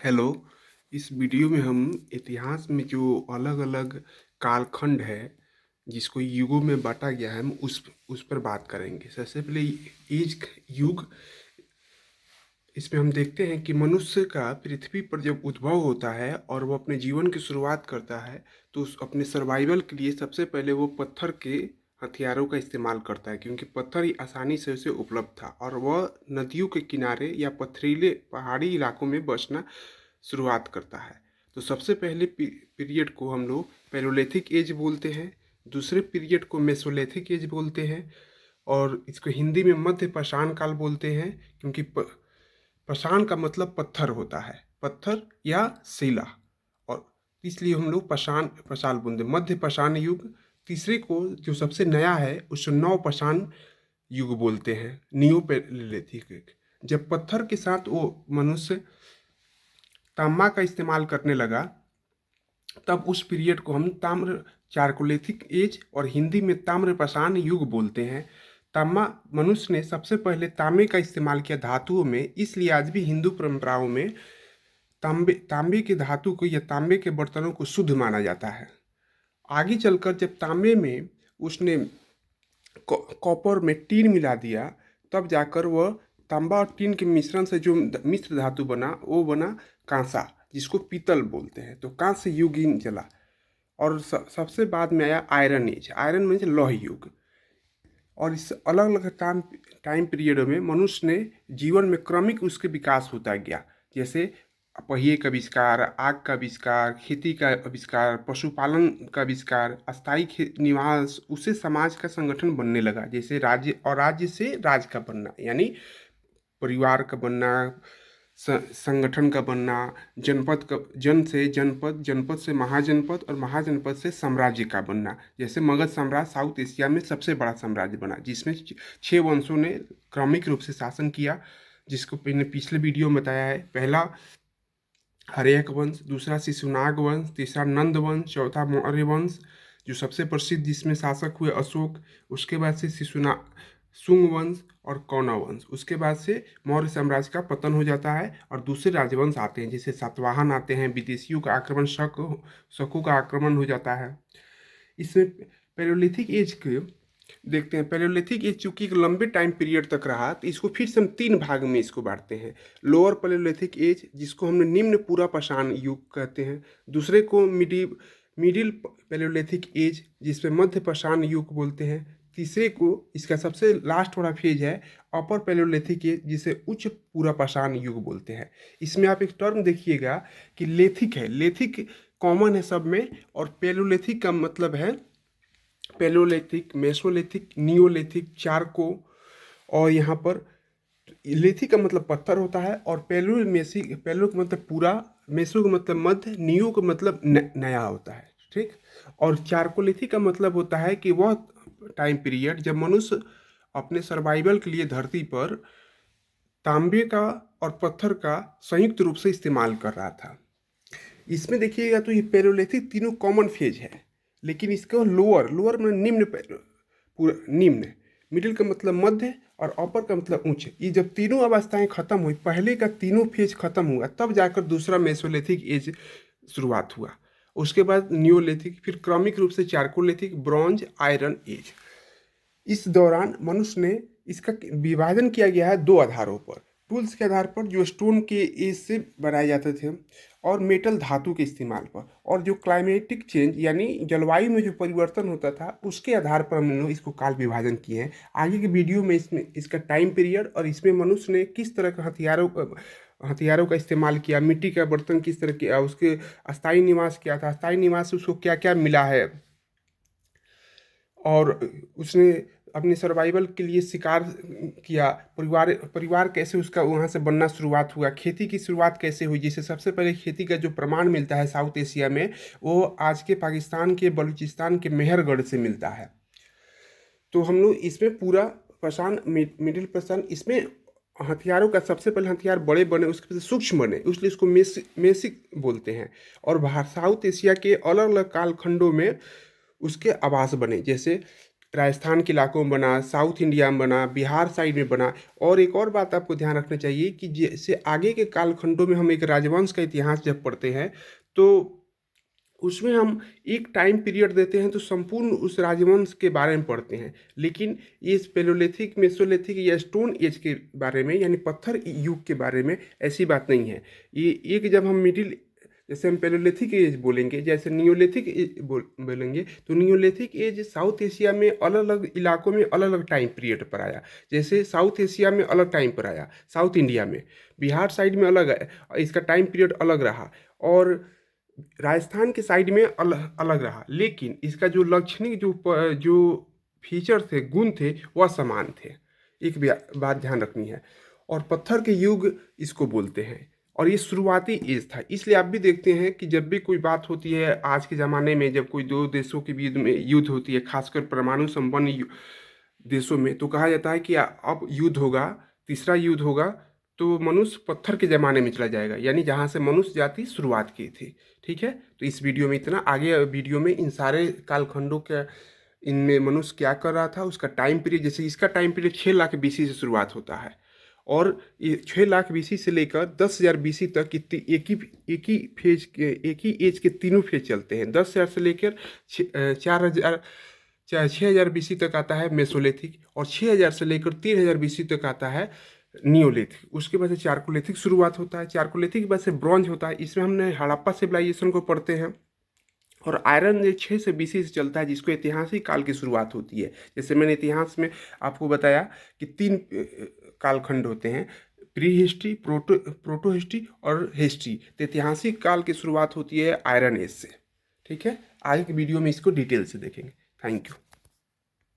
Hello. इस video में हम इतिहास में जो अलग अलग कालखंड है जिसको युगों में बांटा गया है, हम उस पर बात करेंगे। सबसे पहले एज युग। इसमें हम देखते हैं कि मनुष्य का पृथ्वी पर जब उद्भव होता है और वो अपने जीवन की शुरुआत करता है तो उस अपने सर्वाइवल के लिए सबसे पहले वो पत्थर के हथियारों का इस्तेमाल करता है, क्योंकि पत्थर ही आसानी से उसे उपलब्ध था और वह नदियों के किनारे या पथरीले पहाड़ी इलाकों में बसना शुरुआत करता है। तो सबसे पहले पीरियड को हम लोग पैलोलिथिक एज बोलते हैं, दूसरे पीरियड को मेसोलिथिक एज बोलते हैं और इसको हिंदी में मध्य पाषाण काल बोलते हैं, क्योंकि पाषाण का मतलब पत्थर होता है, पत्थर या शिला, और इसलिए हम लोग पाषाण पाषाण बोलते हैं। मध्य पाषाण युग। तीसरे को जो सबसे नया है उसे नव पाषाण युग बोलते हैं, नियोलिथिक युग। जब पत्थर के साथ वो मनुष्य तांबा का इस्तेमाल करने लगा तब उस पीरियड को हम ताम्र चारकोलिथिक एज और हिंदी में ताम्र पाषाण युग बोलते हैं। तांबा मनुष्य ने सबसे पहले तांबे का इस्तेमाल किया धातुओं में, इसलिए आज भी हिंदू परंपराओं में तांबे के धातु को या तांबे के बर्तनों को शुद्ध माना जाता है। आगे चलकर जब तांबे में उसने कॉपर में टीन मिला दिया तब जाकर वह तांबा और टीन के मिश्रण से जो मिश्र धातु बना वो बना कांसा, जिसको पीतल बोलते हैं। तो कांस्य युग ही चला और सबसे बाद में आया आयरन एज। आयरन मीन्स लौह युग। और इस अलग अलग टाइम पीरियड में मनुष्य ने जीवन में क्रमिक उसके विकास होता गया, जैसे पहिए का आविष्कार, आग का आविष्कार, खेती का आविष्कार, पशुपालन का आविष्कार, अस्थायी निवास, उससे समाज का संगठन बनने लगा, जैसे राज्य, और राज्य से राज का बनना यानी परिवार का बनना, संगठन का बनना, जनपद का, जन से जनपद, जनपद से महाजनपद और महाजनपद से साम्राज्य का बनना। जैसे मगध साम्राज्य साउथ एशिया में सबसे बड़ा साम्राज्य बना, जिसमें 6 वंशों ने क्रमिक रूप से शासन किया, जिसको मैंने पिछले वीडियो में बताया है। पहला हर्यक वंश, दूसरा शिशुनाग वंश, तीसरा नंद वंश, चौथा मौर्य वंश जो सबसे प्रसिद्ध, जिसमें शासक हुए अशोक। उसके बाद से शुंग वंश और कौरव वंश। उसके बाद से मौर्य साम्राज्य का पतन हो जाता है और दूसरे राजवंश आते हैं, जैसे सातवाहन आते हैं, विदेशियों का आक्रमण, शकों का आक्रमण हो जाता है। इसमें पैलोलिथिक एज के देखते हैं। पैलेयोलिथिक एज चूंकि एक लंबे टाइम पीरियड तक रहा तो इसको फिर से हम 3 भाग में इसको बांटते हैं। लोअर पैलेयोलिथिक एज, जिसको हमने निम्न पूरा पाषाण युग कहते हैं। दूसरे को मिडिल पैलेयोलिथिक एज, जिसमें मध्य पाषाण युग बोलते हैं। तीसरे को, इसका सबसे लास्ट वाला फेज है, अपर पैलेयोलिथिक एज, जिसे उच्च पूरा पाषाण युग बोलते हैं। इसमें आप एक टर्म देखिएगा कि लेथिक है, लेथिक कॉमन है सब में, और पैलेयोलिथिक का मतलब है पैलोलिथिक, मेसोलिथिक, नियोलिथिक, चारको। और यहाँ पर लिथिक का मतलब पत्थर होता है, और पैलो का मतलब पूरा, मेसो का मतलब मध्य, नियो का मतलब नया होता है। ठीक। और चारकोलिथिक का मतलब होता है कि वह टाइम पीरियड जब मनुष्य अपने सर्वाइवल के लिए धरती पर तांबे का और पत्थर का संयुक्त रूप से इस्तेमाल कर रहा था। इसमें देखिएगा तो ये पैलोलिथिक तीनों कॉमन फेज है, लेकिन इसको लोअर, लोअर में निम्न, पूरा निम्न, मिडिल का मतलब मध्य और अपर का मतलब उच्च। ये जब तीनों अवस्थाएं खत्म हुई, पहले का तीनों फेज खत्म हुआ, तब जाकर दूसरा मेसोलिथिक एज शुरुआत हुआ। उसके बाद नियोलिथिक, फिर क्रमिक रूप से चारकोलिथिक, ब्रॉन्ज, आयरन एज। इस दौरान मनुष्य ने, इसका विभाजन किया गया है 2 आधारों पर। टूल्स के आधार पर जो स्टोन के एज से बनाए जाते थे, और मेटल धातु के इस्तेमाल पर, और जो क्लाइमेटिक चेंज यानी जलवायु में जो परिवर्तन होता था उसके आधार पर हम लोग इसको काल विभाजन किए हैं। आगे की वीडियो में इसमें इसका टाइम पीरियड और इसमें मनुष्य ने किस तरह के हथियारों का इस्तेमाल किया, मिट्टी का बर्तन किस तरह किया, उसके अस्थायी निवास क्या था, अस्थायी निवास से उसको क्या क्या मिला है, और उसने अपने सर्वाइवल के लिए शिकार किया, परिवार परिवार कैसे उसका वहाँ से बनना शुरुआत हुआ, खेती की शुरुआत कैसे हुई। जैसे सबसे पहले खेती का जो प्रमाण मिलता है साउथ एशिया में, वो आज के पाकिस्तान के बलूचिस्तान के मेहरगढ़ से मिलता है। तो हम लोग इसमें पूरा पाषाण, मिडिल पाषाण, इसमें हथियारों का सबसे पहले हथियार बड़े बने, उसके बाद सूक्ष्म बने, इसलिए इसको मेसिक बोलते हैं। और साउथ एशिया के अलग अलग कालखंडों में उसके आवास बने, जैसे राजस्थान के इलाकों में बना, साउथ इंडिया में बना, बिहार साइड में बना। और एक और बात आपको ध्यान रखना चाहिए कि जैसे आगे के कालखंडों में हम एक राजवंश का इतिहास जब पढ़ते हैं तो उसमें हम एक टाइम पीरियड देते हैं तो संपूर्ण उस राजवंश के बारे में पढ़ते हैं। लेकिन इस पेलोलिथिक, मेसोलिथिक या स्टोन एज के बारे में, यानी पत्थर युग के बारे में ऐसी बात नहीं है। ये एक जब हम मिडिल, जैसे हम पेलोलिथिक एज बोलेंगे, जैसे नियोलिथिक एज बोलेंगे, तो नियोलिथिक एज साउथ एशिया में अलग अलग इलाकों में अलग अलग टाइम पीरियड पर आया। जैसे साउथ एशिया में अलग टाइम पर आया, साउथ इंडिया में, बिहार साइड में अलग है, इसका टाइम पीरियड अलग रहा, और राजस्थान के साइड में अलग अलग रहा। लेकिन इसका जो लक्षणिक जो फीचर थे, गुण थे, वह समान थे। एक बात ध्यान रखनी है। और पत्थर के युग इसको बोलते हैं, और ये शुरुआती एज था। इसलिए आप भी देखते हैं कि जब भी कोई बात होती है आज के ज़माने में, जब कोई दो देशों के बीच में युद्ध होती है, खासकर परमाणु संपन्न देशों में, तो कहा जाता है कि अब युद्ध होगा, तीसरा युद्ध होगा, तो मनुष्य पत्थर के ज़माने में चला जाएगा, यानी जहाँ से मनुष्य जाति शुरुआत की थी। ठीक है, तो इस वीडियो में इतना। आगे वीडियो में इन सारे कालखंडों के, इनमें मनुष्य क्या कर रहा था, उसका टाइम पीरियड, जैसे इसका टाइम पीरियड 6 लाख BC से शुरुआत होता है, और ये 6 लाख BC से लेकर 10,000 BC तक एक ही एज के तीनों फेज चलते हैं। 10,000 से लेकर 6,000 BC तक आता है मेसोलिथिक, और 6,000 से लेकर 3,000 BC तक आता है नियोलिथिक। उसके बाद से चारकोलिथिक शुरुआत होता है, चारकोलिथिक के बाद से ब्रॉन्ज होता है। इसमें हमने हड़प्पा सिविलाइजेशन को पढ़ते हैं। और आयरन जो 6 से BC से चलता है, जिसको ऐतिहासिक काल की शुरुआत होती है। जैसे मैंने इतिहास में आपको बताया कि 3 कालखंड होते हैं, प्री हिस्ट्री, प्रोटो हिस्ट्री और हिस्ट्री। तो ऐतिहासिक काल की शुरुआत होती है आयरन एज से। ठीक है, आगे के वीडियो में इसको डिटेल से देखेंगे। Thank you.